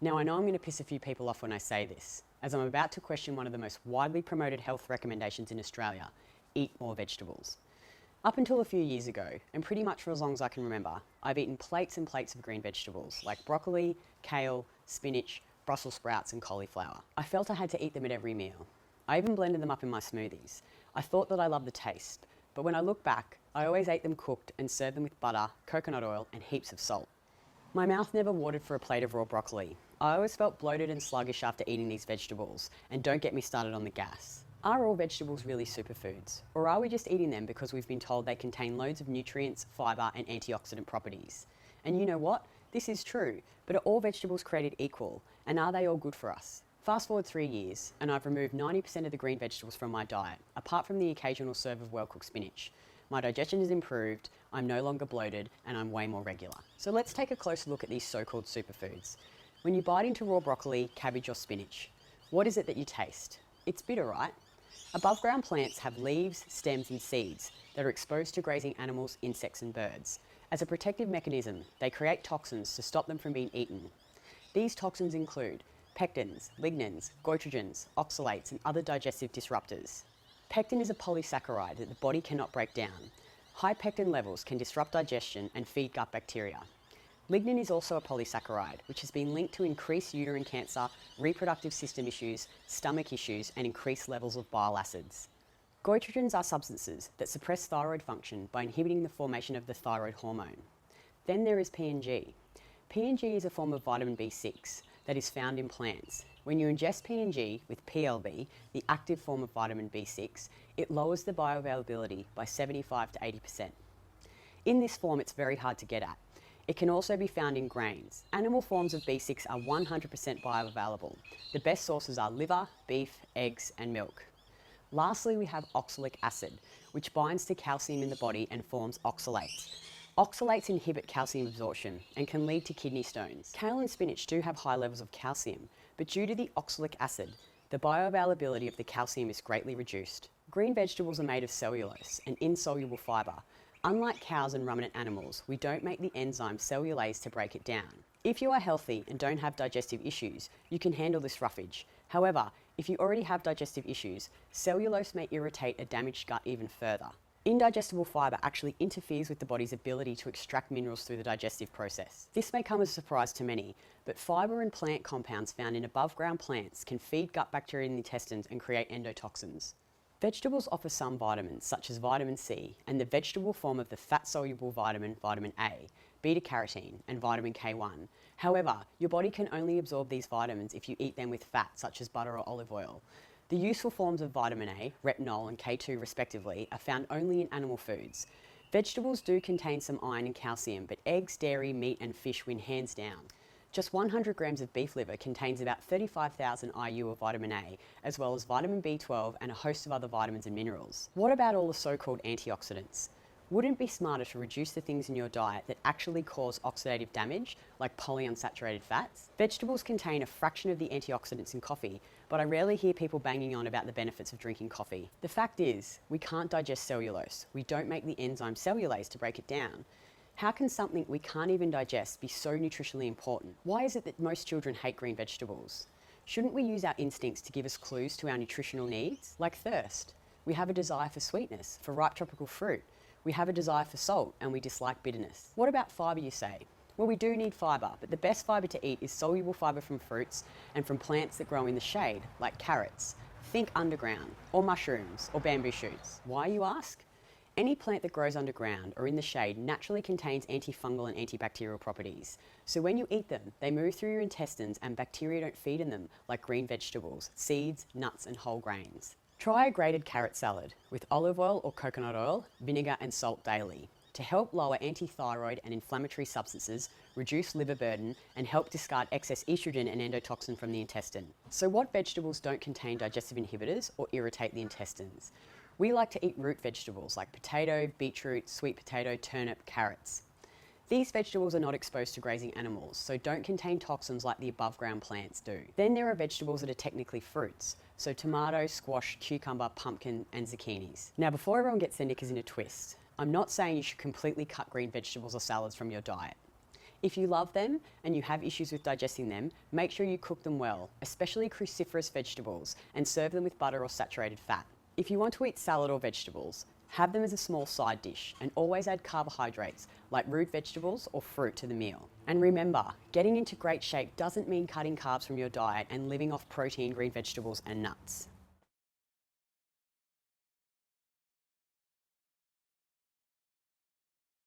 Now I know I'm going to piss a few people off when I say this, as I'm about to question one of the most widely promoted health recommendations in Australia: eat more vegetables. Up until a few years ago, and pretty much for as long as I can remember, I've eaten plates and plates of green vegetables like broccoli, kale, spinach, Brussels sprouts and cauliflower. I felt I had to eat them at every meal. I even blended them up in my smoothies. I thought that I loved the taste, but when I look back, I always ate them cooked and served them with butter, coconut oil and heaps of salt. My mouth never watered for a plate of raw broccoli. I always felt bloated and sluggish after eating these vegetables, and don't get me started on the gas. Are all vegetables really superfoods? Or are we just eating them because we've been told they contain loads of nutrients, fibre and antioxidant properties? And you know what? This is true, but are all vegetables created equal? And are they all good for us? Fast forward 3 years, and I've removed 90% of the green vegetables from my diet, apart from the occasional serve of well-cooked spinach. My digestion has improved, I'm no longer bloated, and I'm way more regular. So let's take a closer look at these so-called superfoods. When you bite into raw broccoli, cabbage or spinach, what is it that you taste? It's bitter, right? Above ground plants have leaves, stems and seeds that are exposed to grazing animals, insects and birds. As a protective mechanism, they create toxins to stop them from being eaten. These toxins include pectins, lignans, goitrogens, oxalates and other digestive disruptors. Pectin is a polysaccharide that the body cannot break down. High pectin levels can disrupt digestion and feed gut bacteria. Lignin is also a polysaccharide, which has been linked to increased uterine cancer, reproductive system issues, stomach issues, and increased levels of bile acids. Goitrogens are substances that suppress thyroid function by inhibiting the formation of the thyroid hormone. Then there is PNG. PNG is a form of vitamin B6 that is found in plants. When you ingest PNG with PLB, the active form of vitamin B6, it lowers the bioavailability by 75 to 80%. In this form, it's very hard to get at. It can also be found in grains. Animal forms of B6 are 100% bioavailable. The best sources are liver, beef, eggs, and milk. Lastly, we have oxalic acid, which binds to calcium in the body and forms oxalates. Oxalates inhibit calcium absorption and can lead to kidney stones. Kale and spinach do have high levels of calcium, but due to the oxalic acid, the bioavailability of the calcium is greatly reduced. Green vegetables are made of cellulose, an insoluble fibre. Unlike cows and ruminant animals, we don't make the enzyme cellulase to break it down. If you are healthy and don't have digestive issues, you can handle this roughage. However, if you already have digestive issues, cellulose may irritate a damaged gut even further. Indigestible fibre actually interferes with the body's ability to extract minerals through the digestive process. This may come as a surprise to many, but fibre and plant compounds found in above ground plants can feed gut bacteria in the intestines and create endotoxins. Vegetables offer some vitamins, such as vitamin C, and the vegetable form of the fat-soluble vitamin, vitamin A, beta-carotene, and vitamin K1. However, your body can only absorb these vitamins if you eat them with fat, such as butter or olive oil. The useful forms of vitamin A, retinol, and K2 respectively, are found only in animal foods. Vegetables do contain some iron and calcium, but eggs, dairy, meat, and fish win hands down. Just 100 grams of beef liver contains about 35,000 IU of vitamin A, as well as vitamin B12 and a host of other vitamins and minerals. What about all the so-called antioxidants? Wouldn't it be smarter to reduce the things in your diet that actually cause oxidative damage, like polyunsaturated fats? Vegetables contain a fraction of the antioxidants in coffee, but I rarely hear people banging on about the benefits of drinking coffee. The fact is, we can't digest cellulose. We don't make the enzyme cellulase to break it down. How can something we can't even digest be so nutritionally important? Why is it that most children hate green vegetables? Shouldn't we use our instincts to give us clues to our nutritional needs? Like thirst. We have a desire for sweetness, for ripe tropical fruit. We have a desire for salt and we dislike bitterness. What about fibre, you say? Well, we do need fibre, but the best fibre to eat is soluble fibre from fruits and from plants that grow in the shade, like carrots. Think underground, or mushrooms, or bamboo shoots. Why, you ask? Any plant that grows underground or in the shade naturally contains antifungal and antibacterial properties. So when you eat them, they move through your intestines and bacteria don't feed in them like green vegetables, seeds, nuts and whole grains. Try a grated carrot salad with olive oil or coconut oil, vinegar and salt daily to help lower antithyroid and inflammatory substances, reduce liver burden and help discard excess estrogen and endotoxin from the intestine. So what vegetables don't contain digestive inhibitors or irritate the intestines? We like to eat root vegetables like potato, beetroot, sweet potato, turnip, carrots. These vegetables are not exposed to grazing animals, so don't contain toxins like the above ground plants do. Then there are vegetables that are technically fruits, so tomato, squash, cucumber, pumpkin and zucchinis. Now before everyone gets their knickers in a twist, I'm not saying you should completely cut green vegetables or salads from your diet. If you love them and you have issues with digesting them, make sure you cook them well, especially cruciferous vegetables, and serve them with butter or saturated fat. If you want to eat salad or vegetables, have them as a small side dish and always add carbohydrates like root vegetables or fruit to the meal. And remember, getting into great shape doesn't mean cutting carbs from your diet and living off protein, green vegetables and nuts.